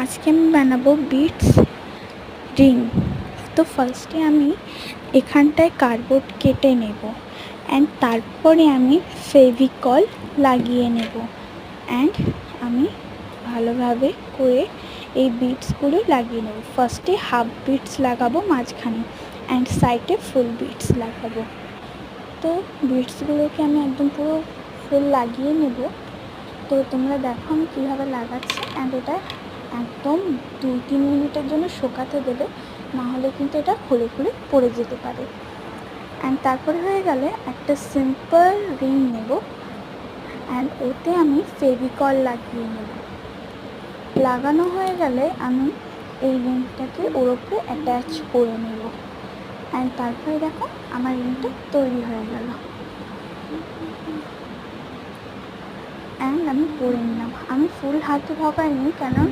আজকে আমি বানাবো বিটস রিং। তো ফার্স্টে আমি এখানটায় কার্ডবোর্ড কেটে নেব অ্যান্ড তারপরে আমি ফেভিকল লাগিয়ে নেব অ্যান্ড আমি ভালোভাবে করে এই বিটসগুলো লাগিয়ে নেব। ফার্স্টে হাফ বিটস লাগাবো মাঝখানে অ্যান্ড সাইডে ফুল বিটস লাগাবো। তো বিটসগুলোকে আমি একদম পুরো ফুল লাগিয়ে নেব। তো তোমরা দেখো আমি কীভাবে লাগাচ্ছি অ্যান্ড এটা একদম 2-3 মিনিটের জন্য শুকাতে দেবে, নাহলে কিন্তু এটা খুলে খুলে পড়ে যেতে পারে। অ্যান্ড তারপরে হয়ে গেলে একটা সিম্পল রিং নেব অ্যান্ড ওতে আমি ফেভিকল লাগিয়ে নেব। লাগানো হয়ে গেলে আমি এই রিংটাকে ওর উপরে অ্যাটাচ করে নেব অ্যান্ড তারপরে দেখো আমার রিংটা তৈরি হয়ে গেল অ্যান্ড আমি পরে নিলাম। আমি ফুল হাতে ঢোকাইনি, কারণ